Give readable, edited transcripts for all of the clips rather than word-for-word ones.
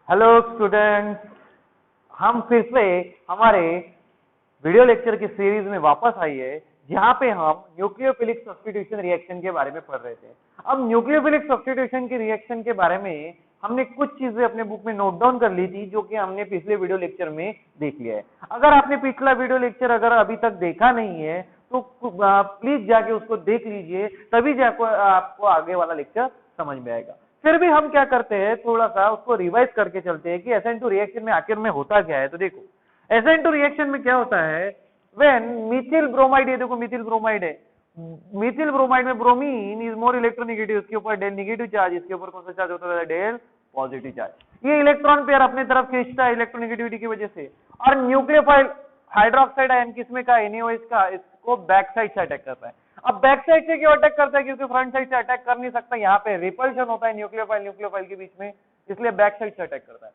Hello students, हम फिर से हमारे वीडियो लेक्चर की सीरीज में वापस आई है, जहां पे हम न्यूक्लियोफिलिक सब्स्टिट्यूशन रिएक्शन के बारे में पढ़ रहे थे। अब न्यूक्लियोफिलिक सब्स्टिट्यूशन की रिएक्शन के बारे में हमने कुछ चीजें अपने बुक में नोट डाउन कर ली थी, जो कि हमने पिछले वीडियो लेक्चर में देख लिया है। अगर आपने पिछला वीडियो लेक्चर अगर अभी तक देखा नहीं है तो प्लीज जाके उसको देख लीजिए, तभी जाकर आपको आगे वाला लेक्चर समझ में आएगा। फिर भी हम क्या करते हैं, थोड़ा सा उसको रिवाइज करके चलते हैं कि SN2 रिएक्शन में आखिर में होता क्या है। तो देखो, SN2 रिएक्शन में क्या होता है, व्हेन मिथिल ब्रोमाइड, ये देखो मिथिल ब्रोमाइड है, मिथिल ब्रोमाइड में ब्रोमीन इज मोर इलेक्ट्रोनेगेटिव, इसके ऊपर डेल नेगेटिव चार्ज, इसके ऊपर कौन सा चार्ज होता है, डेल पॉजिटिव चार्ज। ये इलेक्ट्रॉन पेयर अपने तरफ खींचता है इलेक्ट्रोनेगेटिविटी की वजह से। और न्यूक्लियोफाइल हाइड्रोक्साइड आयन किसमें का, NaOH का, इसको बैक साइड से अटैक करता है। अब बैक साइड से क्यों अटैक करता है, क्योंकि फ्रंट साइड से अटैक कर नहीं सकता, यहाँ पे रिपल्शन होता है न्यूक्लियोफाइल न्यूक्लियोफाइल के बीच में, इसलिए बैक साइड से अटैक करता है।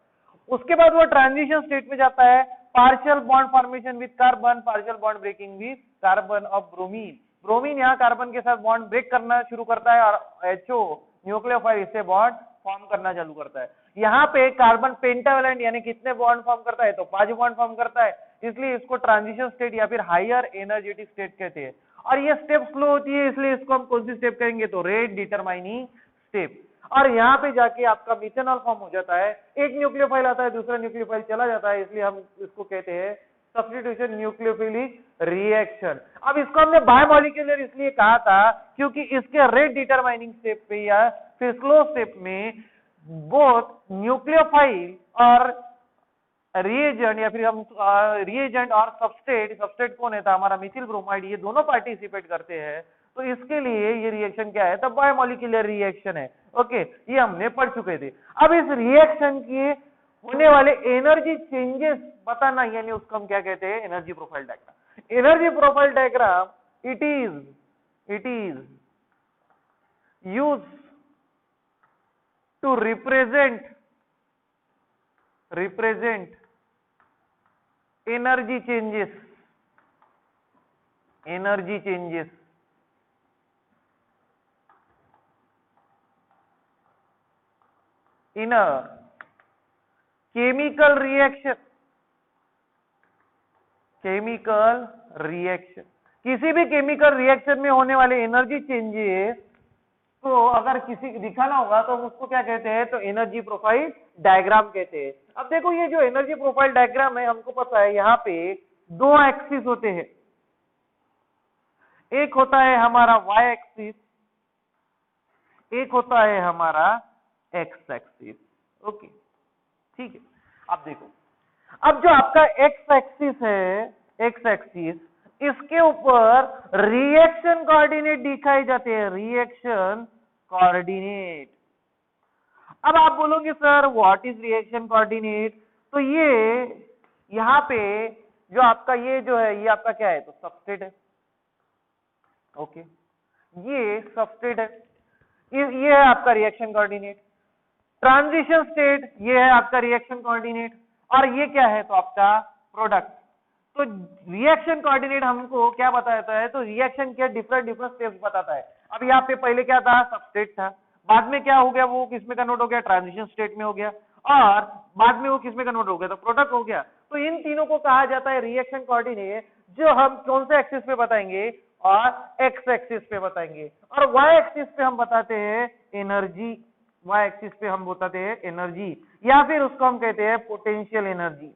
उसके बाद वो ट्रांजिशन स्टेट में जाता है, partial bond formation with carbon, partial bond breaking with carbon of bromine. Bromine यहाँ कार्बन के साथ बॉन्ड ब्रेक करना शुरू करता है और HO न्यूक्लियोफाइल इससे बॉन्ड फॉर्म करना चालू करता है। यहाँ पे कार्बन पेंटावेलेंट यानी कितने बॉन्ड फॉर्म करता है, तो 5 बॉन्ड फॉर्म करता है, इसलिए इसको ट्रांजिशन स्टेट या फिर हायर एनर्जेटिक स्टेट कहते हैं। और ये स्टेप स्लो होती है, इसलिए इसको हम कौन सी स्टेप कहेंगे, तो रेट डिटरमाइनिंग स्टेप। और यहाँ पे जाके आपका मिथेनॉल फॉर्म हो जाता है, एक न्यूक्लियोफाइल आता है, दूसरा न्यूक्लियोफाइल चला जाता है, इसलिए हम इसको कहते हैं सब्स्टिट्यूशन न्यूक्लियोफिलिक रिएक्शन। अब इसको हमने बायोमॉलिक्यूलर इसलिए कहा था क्योंकि इसके रेट डिटरमाइनिंग स्टेप पे या फिर स्लो स्टेप में बोथ न्यूक्लियोफाइल और रिएजेंट या फिर हम रिएजेंट और सबस्ट्रेट, सबस्ट्रेट कौन है था, हमारा मिथिल ब्रोमाइड, ये दोनों पार्टिसिपेट करते हैं। तो इसके लिए ये रिएक्शन क्या है, तो बायोमॉलिक्यूलर रिएक्शन है। ओके, ये हमने पढ़ चुके थे। अब इस रिएक्शन की होने वाले एनर्जी चेंजेस बताना, यानी उसको हम क्या कहते हैं, energy profile diagram. Energy profile diagram it is use to represent energy changes in a chemical reaction। किसी भी केमिकल रिएक्शन में होने वाले एनर्जी चेंजेस तो अगर किसी दिखाना होगा तो उसको क्या कहते हैं, तो एनर्जी प्रोफाइल डायग्राम कहते हैं। अब देखो, ये जो एनर्जी प्रोफाइल डायग्राम है, हमको पता है यहाँ पे दो एक्सिस होते हैं, एक होता है हमारा y एक्सिस, एक होता है हमारा x एक्सिस। ओके, ठीक है। अब देखो, अब जो आपका x एक्सिस है, x एक्सिस, इसके ऊपर रिएक्शन कोऑर्डिनेट दिखाए जाते हैं, रिएक्शन कोऑर्डिनेट। अब आप बोलोगे sir what is reaction coordinate, तो ये यहाँ पे जो आपका ये जो है, ये आपका क्या है, तो सबस्ट्रेट है। ओके, ये सबस्ट्रेट है, ये है आपका रिएक्शन कोऑर्डिनेट। ट्रांजिशन स्टेट, ये है आपका रिएक्शन कोऑर्डिनेट, और ये क्या है, तो आपका प्रोडक्ट। तो रिएक्शन कोऑर्डिनेट हमको क्या बताता है, तो रिएक्शन के डिफरेंट स्टेप्स बताता है। अब यहाँ पे पहले क्या था, सबस्ट्रेट था, बाद में क्या हो गया, वो किसमें कन्वर्ट हो गया, ट्रांजिशन स्टेट में हो गया, और बाद में वो किसमें कन्वर्ट हो गया, तो प्रोडक्ट हो गया। तो इन तीनों को कहा जाता है रिएक्शन कोऑर्डिनेट, जो हम कौन से एक्सिस पे बताएंगे, और एक्स एक्सिस पे बताएंगे, और वाई एक्सिस पे हम बताते हैं एनर्जी, वाई एक्सिस पे हम बताते हैं एनर्जी, या फिर उसको हम कहते हैं पोटेंशियल एनर्जी।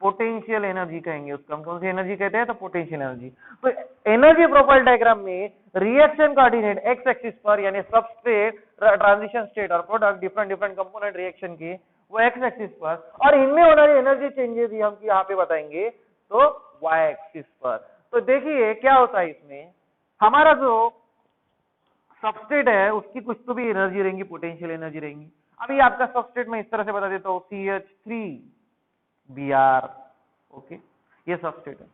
पोटेंशियल एनर्जी कहेंगे उसको हम, कौन सी एनर्जी कहते हैं, तो पोटेंशियल एनर्जी। तो एनर्जी प्रोफाइल डायग्राम में रिएक्शन कोऑर्डिनेट एक्स एक्सिस पर, यानी सबस्ट्रेट, ट्रांजिशन स्टेट और प्रोडक्ट, डिफरेंट कंपोनेंट रिएक्शन के, वो एक्स एक्सिस पर, और इनमें होने वाली एनर्जी चेंजेस ही हम यहाँ पे बताएंगे, तो वाई एक्सिस पर। तो देखिए क्या होता है इसमें, हमारा जो सबस्ट्रेट है उसकी कुछ तो भी एनर्जी रहेंगी, पोटेंशियल एनर्जी रहेंगी। अभी आपका सबस्ट्रेट में इस तरह से बता देता हूँ, CH3Br। ओके, ये सबस्ट्रेट है।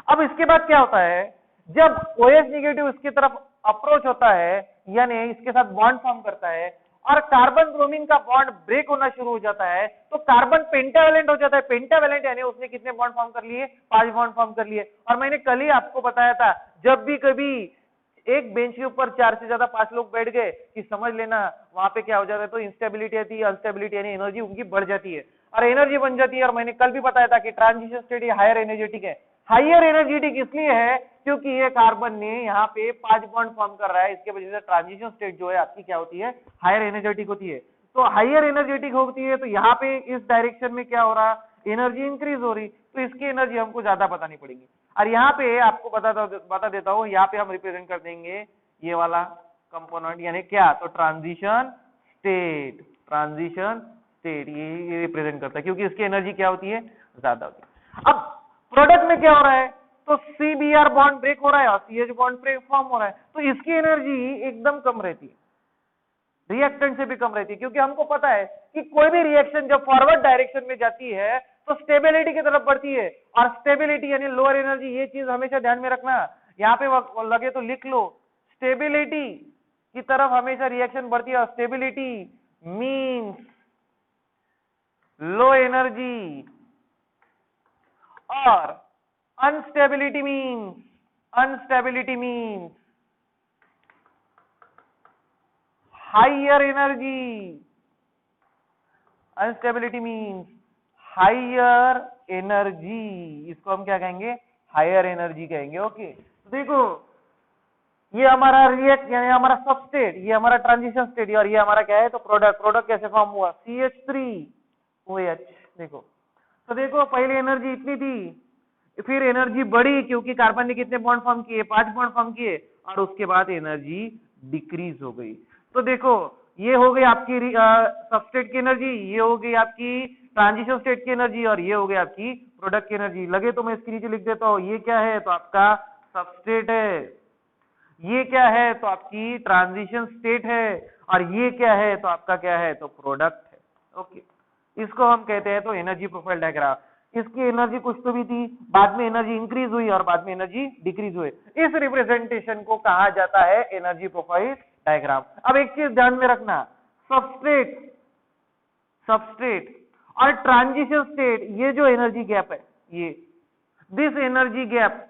अब इसके बाद क्या होता है, जब OH नेगेटिव इसकी तरफ अप्रोच होता है, यानी इसके साथ बॉन्ड फॉर्म करता है, और कार्बन ब्रोमीन का बॉन्ड ब्रेक होना शुरू हो जाता है, तो कार्बन पेंटावेलेंट हो जाता है। पेंटावेलेंट यानी उसने कितने बॉन्ड फॉर्म कर लिए, 5 बॉन्ड फॉर्म कर लिए। और मैंने कल ही आपको बताया था, जब भी कभी एक बेंच के ऊपर 4 से ज्यादा 5 लोग बैठ गए कि समझ लेना वहां पे क्या हो जाता है, तो इंस्टेबिलिटी आती है, अनस्टेबिलिटी यानी एनर्जी उनकी बढ़ जाती है और एनर्जी बन जाती है। और मैंने कल भी बताया था कि ट्रांजिशन स्टेट ये हायर एनर्जेटिक है। हायर एनर्जेटिक इसलिए है क्योंकि ये कार्बन ने यहाँ पे 5 बॉन्ड फॉर्म कर रहा है, इसके वजह से ट्रांजिशन स्टेट जो है आपकी क्या होती है, हायर एनर्जेटिक होती है। तो हायर एनर्जेटिक होती है तो यहाँ पे इस डायरेक्शन में क्या हो रहा, एनर्जी इंक्रीज हो रही, तो इसकी एनर्जी हमको ज्यादा बतानी पड़ेगी। और यहाँ पे आपको बता देता हूँ, यहाँ पे हम रिप्रेजेंट कर देंगे ये वाला कंपोनेंट, यानी क्या, तो ट्रांजिशन स्टेट, ट्रांजिशन स्टेट ये रिप्रेजेंट करता है क्योंकि इसकी एनर्जी क्या होती है, ज्यादा होती है। अब प्रोडक्ट में क्या हो रहा है, तो CBr बॉन्ड ब्रेक हो रहा है और CH बॉन्ड फॉर्म हो रहा है, तो इसकी एनर्जी एकदम कम रहती है, रिएक्टेंट से भी कम रहती है, क्योंकि हमको पता है कि कोई भी रिएक्शन जब फॉरवर्ड डायरेक्शन में जाती है तो स्टेबिलिटी की तरफ बढ़ती है, और स्टेबिलिटी यानी लोअर एनर्जी, ये चीज हमेशा ध्यान में रखना। यहाँ पे लगे तो लिख लो, स्टेबिलिटी की तरफ हमेशा रिएक्शन बढ़ती है, और स्टेबिलिटी मीन्स लो एनर्जी, और unstability means higher energy. Unstability means higher energy, इसको हम क्या कहेंगे, हायर एनर्जी कहेंगे। ओके, तो देखो ये हमारा रिएक्ट यानी हमारा सबस्टेट, ये हमारा ट्रांजिशन स्टेट, और ये हमारा क्या है, तो प्रोडक्ट कैसे फॉर्म हुआ, CH3OH। देखो तो देखो पहले एनर्जी इतनी थी, फिर एनर्जी बढ़ी क्योंकि कार्बन ने कितने बॉन्ड फॉर्म किए, 5 बॉन्ड फॉर्म किए, और उसके बाद एनर्जी डिक्रीज हो गई। तो देखो ये हो गई आपकी सबस्टेट की एनर्जी, ये हो गई आपकी ट्रांजिशन स्टेट की एनर्जी, और ये हो गई आपकी प्रोडक्ट की एनर्जी। लगे तो मैं इसके नीचे लिख देता हूं, ये क्या है, तो आपका सबस्टेट है, ये क्या है, तो आपकी ट्रांजिशन स्टेट है, और ये क्या है, तो आपका क्या है, तो प्रोडक्ट है। ओके, इसको हम कहते हैं तो एनर्जी प्रोफाइल डायग्राम। इसकी एनर्जी कुछ तो भी थी, बाद में एनर्जी इंक्रीज हुई और बाद में एनर्जी डिक्रीज हुई, इस रिप्रेजेंटेशन को कहा जाता है एनर्जी प्रोफाइल डायग्राम। अब एक चीज ध्यान में रखना, सबस्ट्रेट और ट्रांजिशन स्टेट, ये जो एनर्जी गैप है, ये दिस एनर्जी गैप,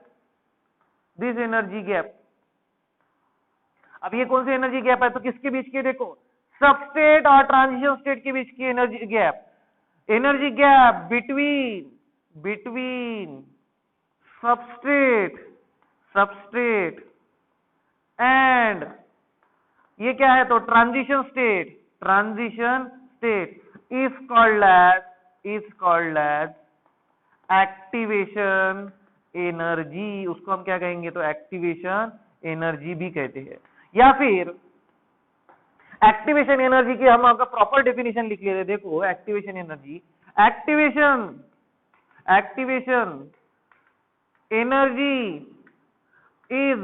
अब ये कौन सी एनर्जी गैप है, तो किसके बीच की, देखो सबस्टेट और ट्रांजिशन स्टेट के बीच की energy gap between substrate and ये क्या है, तो transition state is called as activation energy. उसको हम क्या कहेंगे, तो एक्टिवेशन एनर्जी भी कहते हैं, या फिर एक्टिवेशन एनर्जी की हम आपका प्रॉपर डेफिनेशन लिख लेते। देखो activation energy, activation energy is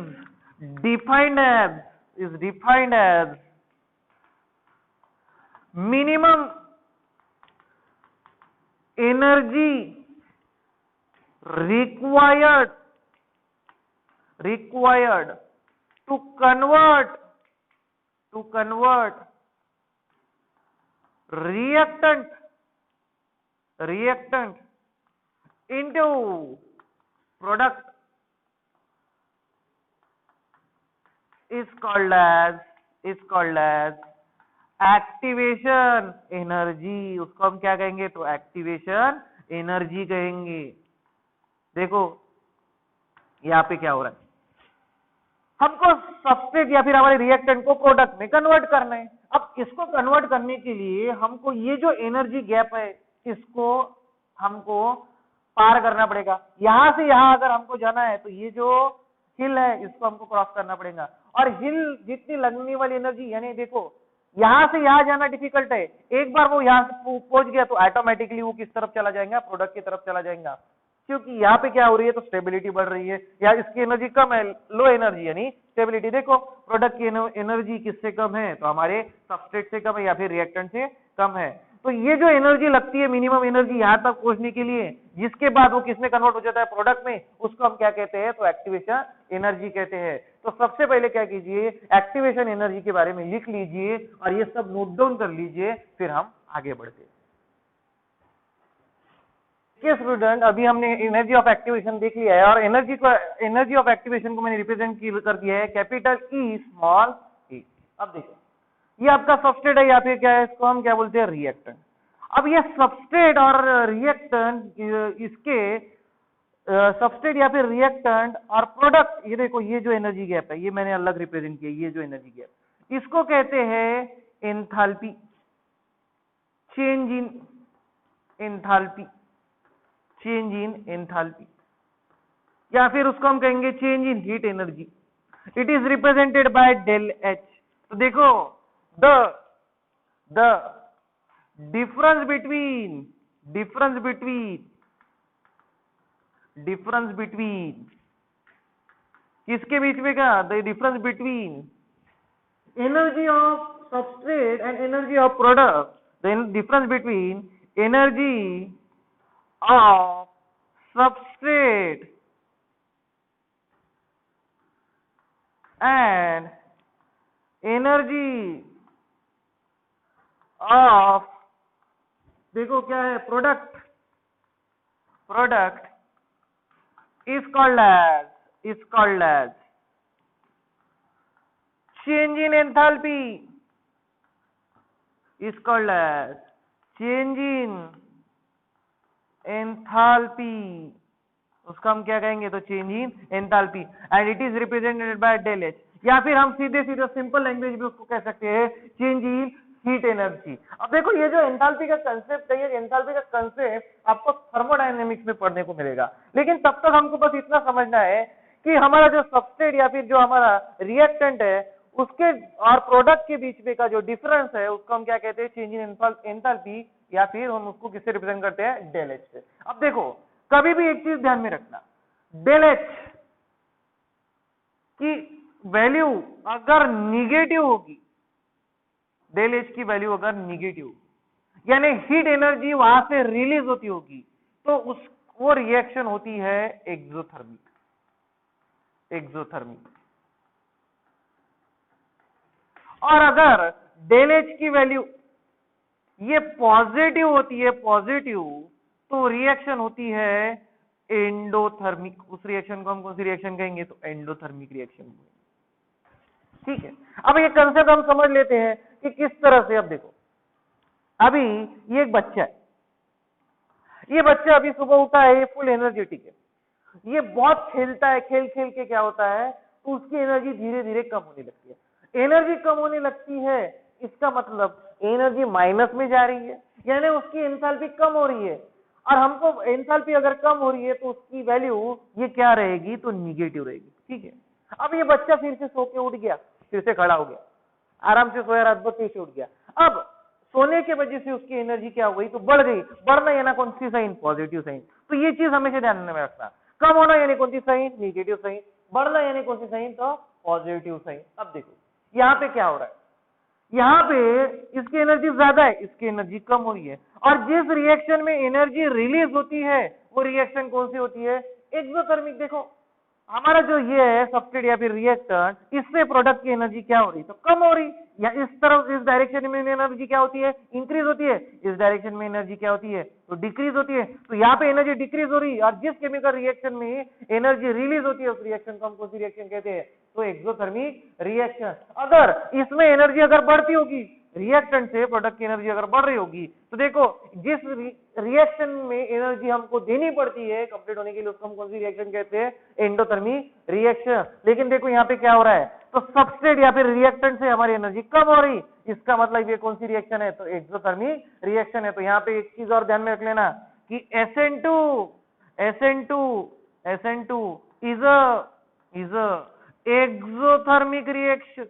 defined as minimum energy required to convert reactant into product is called as activation energy. उसको हम क्या कहेंगे, तो एक्टिवेशन एनर्जी कहेंगे। देखो यहाँ पे क्या हो रहा है, हमको सबस्ट्रेट या फिर हमारे रिएक्टेंट को प्रोडक्ट में कन्वर्ट करना है। अब इसको कन्वर्ट करने के लिए हमको ये जो एनर्जी गैप है, इसको हमको पार करना पड़ेगा। यहां से यहां अगर हमको जाना है तो ये जो हिल है इसको हमको क्रॉस करना पड़ेगा, और हिल जितनी लगने वाली एनर्जी, यानी देखो यहां से यहां जाना डिफिकल्ट है, एक बार वो यहां से पहुंच गया तो ऑटोमेटिकली वो किस तरफ चला जाएगा, प्रोडक्ट की तरफ चला जाएगा। क्योंकि यहाँ पे क्या हो रही है, तो स्टेबिलिटी बढ़ रही है, या इसकी एनर्जी कम है, लो एनर्जी यानी स्टेबिलिटी। देखो प्रोडक्ट की एनर्जी किससे कम है, तो हमारे सबस्ट्रेट से कम है या फिर रिएक्टेंट से कम है। तो ये जो एनर्जी लगती है, मिनिमम एनर्जी यहाँ तक पहुंचने के लिए, जिसके बाद वो किसमें कन्वर्ट हो जाता है, प्रोडक्ट में, उसको हम क्या कहते हैं, तो एक्टिवेशन एनर्जी कहते हैं। तो सबसे पहले क्या कीजिए, एक्टिवेशन एनर्जी के बारे में लिख लीजिए और ये सब नोट डाउन कर लीजिए, फिर हम आगे बढ़ते हैं। देखिए स्टूडेंट, अभी हमने एनर्जी ऑफ एक्टिवेशन देख लिया है और एनर्जी ऑफ एक्टिवेशन को मैंने रिप्रेजेंट कर दिया है कैपिटल ई स्मॉल ई। अब देखो ये आपका सबस्ट्रेट है या फिर क्या है, इसको हम क्या बोलते हैं, रिएक्टेंट। अब ये सबस्ट्रेट और रिएक्टेंट, इसके सबस्ट्रेट या फिर रिएक्टेंट और प्रोडक्ट, ये देखो ये जो एनर्जी गैप है ये मैंने अलग रिप्रेजेंट किया, ये जो एनर्जी गैप इसको कहते हैं enthalpy, change in enthalpy, change in enthalpy, या फिर उसको हम कहेंगे change in heat energy. It is represented by del H. तो देखो द डिफरेंस बिटवीन किसके बीच में का, the difference between energy of substrate and energy of product, the difference between energy of substrate and energy of, देखो क्या है, product is called as change in enthalpy, is called as change in enthalpy, उसका हम क्या कहेंगे, तो change in enthalpy, and it is represented by del H, या फिर हम सीधे सिंपल लैंग्वेज में उसको कह सकते हैं चेंज इन हीट एनर्जी। अब देखो ये जो एंथैल्पी का कंसेप्ट है, ये एंथैल्पी का कंसेप्ट आपको थर्मोडायनेमिक्स में पढ़ने को मिलेगा, लेकिन तब तक हमको बस इतना समझना है कि हमारा जो सबस्ट्रेट या फिर जो हमारा रिएक्टेंट है उसके और प्रोडक्ट के बीच में का जो डिफरेंस है उसको हम क्या कहते हैं, चेंज इन एंथैल्पी, या फिर हम उसको किससे रिप्रेजेंट करते हैं, डेल एच से। अब देखो कभी भी एक चीज ध्यान में रखना, डेल एच की वैल्यू अगर निगेटिव होगी, डेल एच की वैल्यू अगर निगेटिव, यानी हीट एनर्जी वहां से रिलीज होती होगी, तो वो रिएक्शन होती है एक्सोथर्मिक। और अगर डेल एच की वैल्यू ये पॉजिटिव होती है, तो रिएक्शन होती है एंडोथर्मिक। उस रिएक्शन को हम कौन सी रिएक्शन कहेंगे, तो एंडोथर्मिक रिएक्शन। ठीक है, अब ये कंसेप्ट हम समझ लेते हैं कि किस तरह से। अब देखो अभी ये एक बच्चा है, ये बच्चा अभी सुबह उठा है, ये फुल एनर्जेटिक है, ये बहुत खेलता है, खेल खेल के क्या होता है, तो उसकी एनर्जी धीरे धीरे कम होने लगती है। एनर्जी कम होने लगती है, इसका मतलब एनर्जी माइनस में जा रही है, यानी उसकी एंथैल्पी कम हो रही है। और हमको एंथैल्पी अगर कम हो रही है तो उसकी वैल्यू ये क्या रहेगी, तो निगेटिव रहेगी। ठीक है, अब ये बच्चा फिर से सो के उठ गया, फिर से खड़ा हो गया, आराम से सोया, रात भर फिर से उठ गया। अब सोने के वजह से उसकी एनर्जी क्या हो गई, तो बढ़ गई। बढ़ना यानी कौन सी साइन, पॉजिटिव साइन। तो ये चीज हमेशा ध्यान में रखना, कम होना यानी कौन सी साइन, निगेटिव साइन, बढ़ना यानी कौन सी साइन, तो पॉजिटिव साइन। अब देखो यहाँ पे क्या हो रहा है, यहाँ पे इसकी एनर्जी ज्यादा है, इसकी एनर्जी कम हो रही है, और जिस रिएक्शन में एनर्जी रिलीज होती है वो रिएक्शन कौन सी होती है, एक्सोथर्मिक। देखो हमारा जो ये है सबस्ट्रेट या फिर रिएक्टेंट, इससे प्रोडक्ट की एनर्जी क्या हो रही, तो कम हो रही, या इस तरफ इस डायरेक्शन में एनर्जी क्या होती है, इंक्रीज होती है, इस डायरेक्शन में एनर्जी क्या होती है, तो डिक्रीज होती है। तो यहाँ पे एनर्जी डिक्रीज हो रही है, और जिस केमिकल रिएक्शन में एनर्जी रिलीज होती है उस रिएक्शन को हम कौन सी रिएक्शन कहते हैं, तो एक्सोथर्मिक रिएक्शन। अगर इसमें एनर्जी अगर बढ़ती होगी, रिएक्टेंट से प्रोडक्ट की एनर्जी अगर बढ़ रही होगी, तो देखो जिस रिएक्शन में एनर्जी हमको देनी पड़ती है कंप्लीट होने के लिए, उसको हम कौन सी रिएक्शन कहते हैं, एंडोथर्मिक रिएक्शन। लेकिन देखो यहाँ पे क्या हो रहा है, तो सबस्ट्रेट या फिर रिएक्टेंट से हमारी एनर्जी कम हो रही, इसका मतलब ये कौन सी रिएक्शन है, तो एक्सोथर्मिक रिएक्शन है। तो यहाँ पे एक चीज और ध्यान में रख लेना कि SN2 is a exothermic reaction.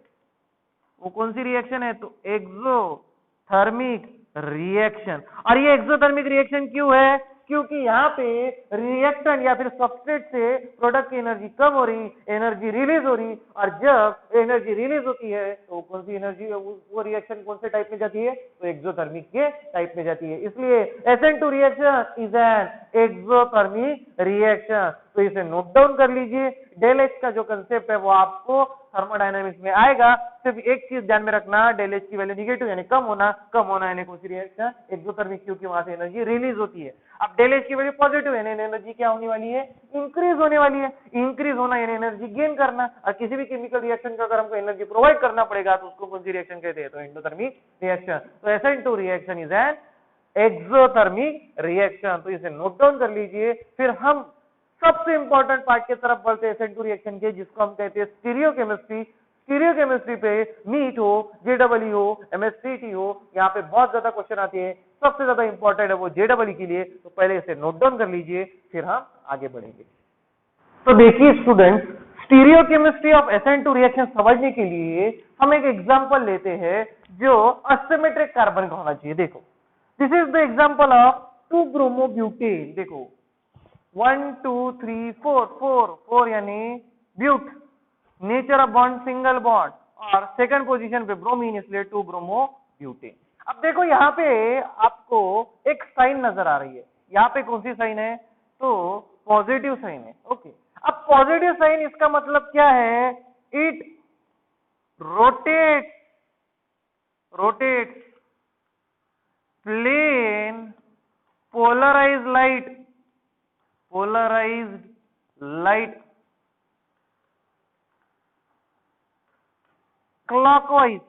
वो कौन सी रिएक्शन है, तो एक्सोथर्मिक रिएक्शन। और ये एक्सोथर्मिक रिएक्शन क्यों है, क्योंकि यहाँ पे रिएक्टेंट या फिर सबस्ट्रेट से प्रोडक्ट की एनर्जी कम हो रही, एनर्जी रिलीज हो रही, और जब एनर्जी रिलीज होती है तो कौन सी एनर्जी, वो रिएक्शन कौन से टाइप में जाती है, तो एक्सोथर्मिक के टाइप में जाती है। इसलिए SN2 reaction is an exothermic reaction. तो इसे नोट डाउन कर लीजिए। डेल एच का जो कंसेप्ट है वो आपको थर्मोडायनेमिक्स में आएगा। सिर्फ एक चीज ध्यान में रखना, डेल एच की वैल्यू निगेटिव यानी कम होना यानी कौन सी रिएक्शन एक्सोथर्मिक, क्योंकि वहां से एनर्जी रिलीज होती है। अब डेल एच की वैल्यू पॉजिटिव यानी एनर्जी क्या होने वाली है, इंक्रीज होने वाली है। इंक्रीज होना यानी एनर्जी गेन करना, और किसी भी केमिकल रिएक्शन का अगर हमको एनर्जी प्रोवाइड करना पड़ेगा तो उसको कौन सी रिएक्शन कहते हैं, तो एंडोथर्मिक रिएक्शन। तो SN2 reaction is an exothermic reaction. तो इसे नोट डाउन कर लीजिए। फिर हम सबसे इंपॉर्टेंट पार्ट की तरफ बढ़ते हैं SN2 रिएक्शन के, जिसको हम कहते हैं स्टीरियोकेमिस्ट्री। स्टीरियोकेमिस्ट्री पे नीट हो, JEE हो, MSCT हो, यहाँ पे बहुत ज्यादा क्वेश्चन आते हैं। सबसे ज्यादा इंपॉर्टेंट है वो JEE के लिए, तो पहले इसे नोट डाउन कर लीजिए, फिर हम आगे बढ़ेंगे। तो देखिए student, stereochemistry of SN2 reaction समझने के लिए हम एक एग्जांपल लेते हैं जो असिमेट्रिक कार्बन का होना चाहिए। देखो, this is the example of two bromobutane. देखो 1 2 3 4 यानी but, nature of bond single bond, और सेकंड पोजीशन पे ब्रोमीन, इसलिए 2-ब्रोमोब्यूटेन। अब देखो यहाँ पे आपको एक साइन नजर आ रही है। यहाँ पे कौन सी साइन है, तो पॉजिटिव साइन है। ओके, अब पॉजिटिव साइन इसका मतलब क्या है, it rotates plane polarised light clockwise.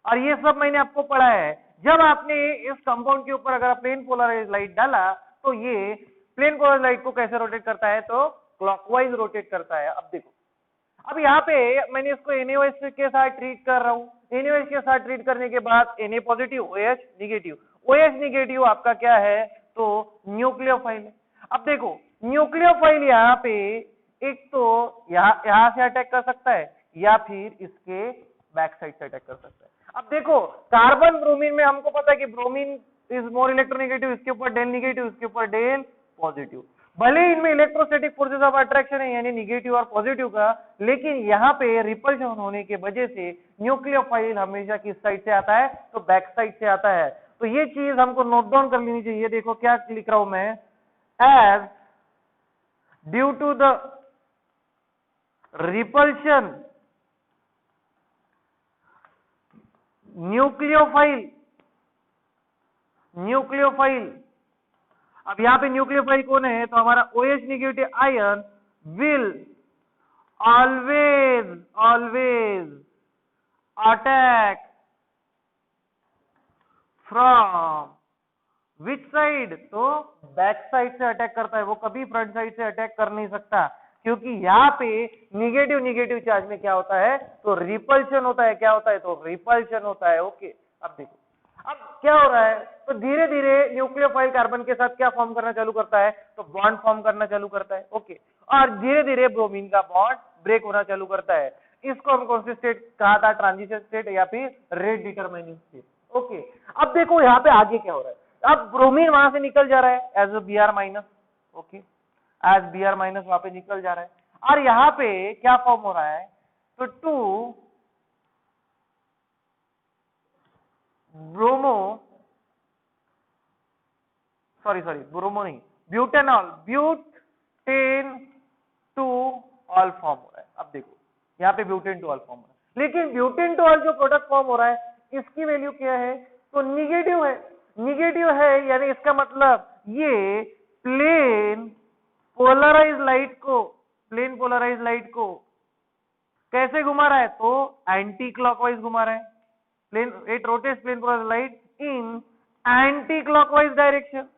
और ये सब मैंने आपको पढ़ा है। जब आपने इस कंपाउंड के ऊपर अगर प्लेन पोलराइज्ड लाइट डाला तो ये प्लेन पोलराइज्ड लाइट को कैसे रोटेट करता है, तो क्लॉकवाइज रोटेट करता है। अब देखो, अब यहाँ पे मैंने इसको NaOH के साथ ट्रीट कर रहा हूँ। NaOH के साथ ट्रीट करने के बाद Na positive, OH negative. OH negative आपका क्या है, तो न्यूक्लियोफाइल है। अब देखो न्यूक्लियोफाइल यहाँ पे एक तो यहाँ से अटैक कर सकता है या फिर इसके बैक साइड से अटैक कर सकता है। अब देखो कार्बन ब्रोमीन में हमको पता है कि ब्रोमीन इज मोर इलेक्ट्रोनेगेटिव, इसके ऊपर डेल निगेटिव, इसके ऊपर डेल पॉजिटिव। भले इनमें इलेक्ट्रोस्टैटिक फोर्सेस ऑफ अट्रैक्शन है यानी निगेटिव और पॉजिटिव का, लेकिन यहाँ पे रिपल्शन होने के वजह से न्यूक्लियोफाइल हमेशा किस साइड से आता है, तो बैक साइड से आता है। तो ये चीज हमको नोट डाउन कर लेनी चाहिए। देखो क्या लिख रहा हूं मैं, as due to the repulsion nucleophile. अब यहां पे न्यूक्लियोफाइल कौन है, तो हमारा OH negative ion will always attack from which side, तो बैक साइड से अटैक करता है। वो कभी फ्रंट साइड से अटैक कर नहीं सकता, क्योंकि यहाँ पे निगेटिव चार्ज में क्या होता है, तो रिपल्शन होता है। क्या होता है, तो रिपल्शन होता है। ओके, अब देखो अब क्या हो रहा है, तो धीरे धीरे न्यूक्लियोफाइल कार्बन के साथ क्या फॉर्म करना चालू करता है, तो बॉन्ड फॉर्म करना चालू करता है। ओके, और धीरे धीरे ब्रोमीन का बॉन्ड ब्रेक होना चालू करता है। इसको हम कौन सी स्टेट कहा था, ट्रांजिशन स्टेट या फिर रेट डिटरमाइनिंग स्टेट। ओके, अब देखो यहाँ पे आगे क्या हो रहा है, अब ब्रोमीन वहां से निकल जा रहा है as Br minus. Okay, as Br minus वहां पे निकल जा रहा है, और यहाँ पे क्या फॉर्म हो रहा है, तो 2 ब्रोमो नहीं, ब्यूटेनॉल, ब्यूटेन 2 ऑल फॉर्म हो रहा है। अब देखो यहाँ पे ब्यूटेन 2 ऑल फॉर्म हो रहा है, लेकिन ब्यूटेन 2 ऑल जो प्रोडक्ट फॉर्म हो रहा है इसकी वैल्यू क्या है, तो निगेटिव है। निगेटिव है यानी इसका मतलब ये प्लेन पोलराइज लाइट को कैसे घुमा रहा है, तो एंटी क्लॉकवाइज घुमा रहा है। Plane it rotates plane polarised light in anti clockwise direction,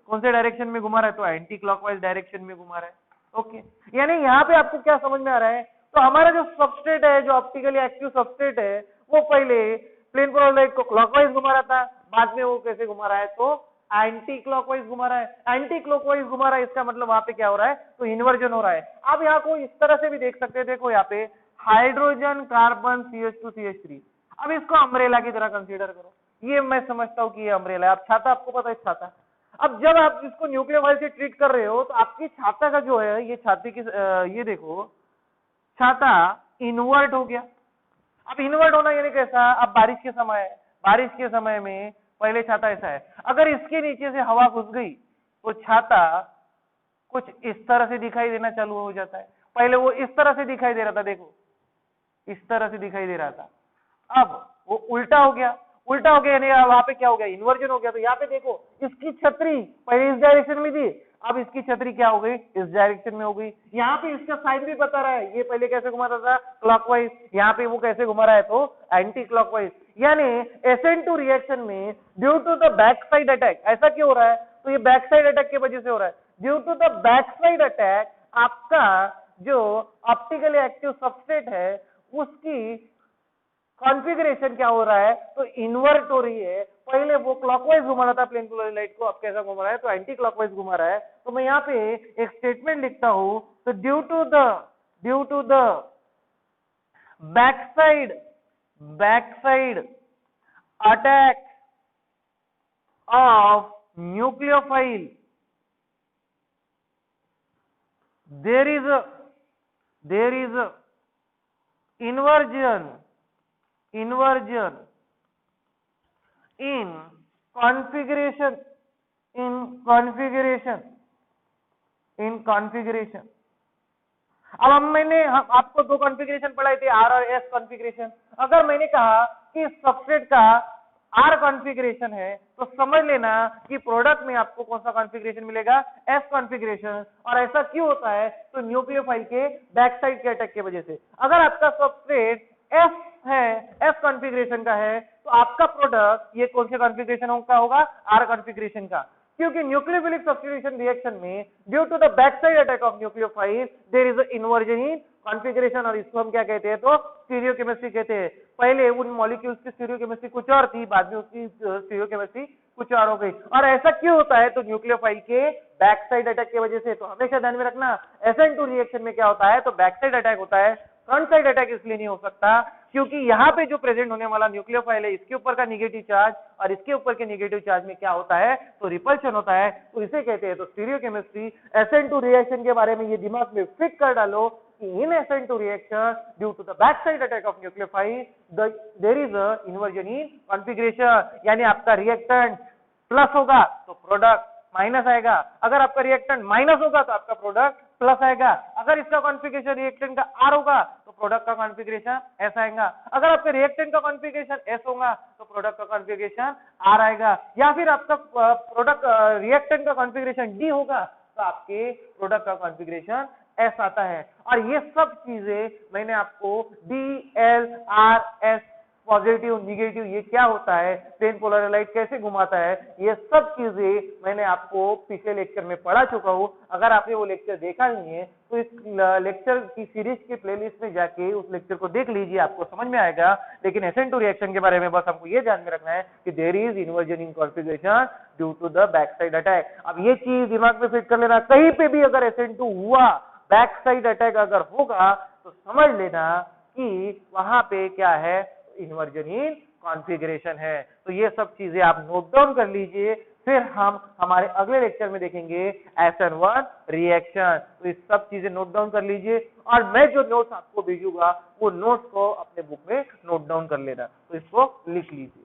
कौन से डायरेक्शन में घुमा रहा है, तो एंटी क्लॉकवाइज डायरेक्शन में घुमा रहा है। ओके, यानी यहाँ पे आपको क्या समझ में आ रहा है, तो हमारा जो सबस्ट्रेट है, जो ऑप्टिकली एक्टिव सबस्ट्रेट है, वो पहले प्लेन पोलराइज लाइट को क्लॉकवाइज घुमा रहा था, बाद में वो कैसे घुमा रहा है, तो एंटी क्लॉकवाइज घुमा रहा है। एंटी क्लॉकवाइज घुमा रहा है, इसका मतलब वहां पे क्या हो रहा है, तो इन्वर्जन हो रहा है। आप यहाँ को इस तरह से भी देख सकते हैं, देखो यहाँ पे हाइड्रोजन कार्बन CH2 CH3। अब इसको अम्ब्रेला की तरह कंसीडर करो, ये मैं समझता हूं कि ये अम्ब्रेला है। अब छाता आपको पता है, छाता, अब जब आप इसको न्यूक्लियोफाइल से ट्रीट कर रहे हो तो आपकी छाता का जो है, ये छाती की ये देखो छाता इन्वर्ट हो गया। अब इन्वर्ट होना यानी कैसा, अब बारिश के समय में पहले छाता ऐसा है, अगर इसके नीचे से हवा घुस गई तो छाता कुछ इस तरह से दिखाई देना चालू हो जाता है। पहले वो इस तरह से दिखाई दे रहा था, देखो इस तरह से दिखाई दे रहा था, अब वो उल्टा हो गया। उल्टा हो गया यानी वहां पे क्या हो गया, इन्वर्जन हो गया। तो यहाँ पे देखो इसकी छतरी पहले इस डायरेक्शन में थी, अब इसकी छतरी क्या हो गई, इस डायरेक्शन में हो गई। यहाँ पे इसका साइन भी बता रहा है, ये पहले कैसे घुमाता था, क्लॉकवाइज, यहाँ पे वो कैसे घुमा रहा है तो एंटी क्लॉकवाइज। यानी SN2 रिएक्शन में due to the back side attack, ऐसा क्यों हो रहा है, तो ये बैक साइड अटैक की वजह से हो रहा है। Due to the back side attack आपका जो ऑप्टिकली एक्टिव सबस्ट्रेट है उसकी कॉन्फ़िगरेशन क्या हो रहा है, तो इन्वर्ट हो रही है। पहले वो क्लॉकवाइज घुमा रहा था प्लेन पोलर लाइट को, अब कैसा घुमा रहा है, तो एंटी क्लॉकवाइज घुमा रहा है। तो मैं यहाँ पे एक स्टेटमेंट लिखता हूं, तो due to the back side attack of nucleophile there is a inversion in configuration अब मैंने आपको दो कॉन्फ़िगरेशन पढ़ाए थे, आर और एस कॉन्फ़िगरेशन। अगर मैंने कहा कि सबस्ट्रेट का आर कॉन्फ़िगरेशन है तो समझ लेना कि प्रोडक्ट में आपको कौन सा कॉन्फ़िगरेशन मिलेगा, एस कॉन्फ़िगरेशन। और ऐसा क्यों होता है, तो न्यूक्लियोफाइल के बैक साइड के अटैक की वजह से। अगर आपका सबस्ट्रेट एस है, एस कॉन्फ़िगरेशन का है, तो आपका प्रोडक्ट ये कौन से कॉन्फ़िगरेशन का होगा, आर कॉन्फ़िगरेशन का। क्योंकि न्यूक्लियोफिलिक सब्स्टिट्यूशन रिएक्शन में due to the back side attack of nucleophile there is inversion in configuration, और इसको हम क्या कहते हैं, तो स्टीरियोकेमिस्ट्री कहते हैं। पहले उन मॉलिक्यूल्स की स्टीरियोकेमिस्ट्री कुछ और थी, बाद में उसकी स्टीरियोकेमिस्ट्री कुछ और हो गई। और ऐसा क्यों होता है, तो न्यूक्लियोफाइल के बैक साइड अटैक की वजह से। तो हमेशा ध्यान में रखना SN2 रिएक्शन में क्या होता है, तो बैक साइड अटैक होता है, फ्रंट साइड अटैक इसलिए नहीं हो सकता क्योंकि यहाँ पे जो प्रेजेंट होने वाला न्यूक्लियोफाइल है इसके ऊपर का निगेटिव चार्ज और इसके ऊपर के निगेटिव चार्ज में क्या होता है, तो रिपल्शन होता है। तो इसे कहते हैं, तो स्टीरियोकेमिस्ट्री SN2 रिएक्शन के बारे में ये दिमाग में फिट कर डालो कि in SN2 reaction due to the back side attack of nucleophile there is a inversion in configuration. यानी आपका रिएक्टेंट प्लस होगा तो प्रोडक्ट माइनस आएगा, अगर आपका रिएक्टेंट माइनस होगा तो आपका प्रोडक्ट प्लस आएगा। अगर इसका कॉन्फ़िगरेशन रिएक्टेंट का आर होगा तो प्रोडक्ट का कॉन्फ़िगरेशन एस आएगा। अगर आपके रिएक्टेंट का कॉन्फ़िगरेशन एस होगा तो प्रोडक्ट का कॉन्फ़िगरेशन आर आएगा। या फिर आपका प्रोडक्ट रिएक्टेंट का कॉन्फ़िगरेशन डी होगा तो आपके प्रोडक्ट का कॉन्फ़िगरेशन एस आता है। और ये सब चीजें मैंने आपको D L R S, positive negative, ये क्या होता है, प्लेन पोलर लाइट कैसे घुमाता है, ये सब चीजें मैंने आपको पिछले लेक्चर में पढ़ा चुका हूं। अगर आपने वो लेक्चर देखा नहीं है तो इस लेक्चर की सीरीज की प्लेलिस्ट में जाके उस लेक्चर को देख लीजिए, आपको समझ में आएगा। लेकिन SN2 रिएक्शन के बारे में बस हमको ये ध्यान में रखना है कि there is inversion in configuration due to the back side attack. अब ये चीज दिमाग में फिट कर लेना, कहीं पे भी अगर SN2 हुआ, बैक साइड अटैक अगर होगा तो समझ लेना कि वहां पे क्या है, इन्वर्जन इन कॉन्फ़िगरेशन है। तो ये सब चीजें आप नोट डाउन कर लीजिए, फिर हम हमारे अगले लेक्चर में देखेंगे SN1 रिएक्शन। तो ये सब चीजें नोट डाउन कर लीजिए, और मैं जो नोट्स आपको भेजूंगा वो नोट्स को अपने बुक में नोट डाउन कर लेना, तो इसको लिख लीजिए।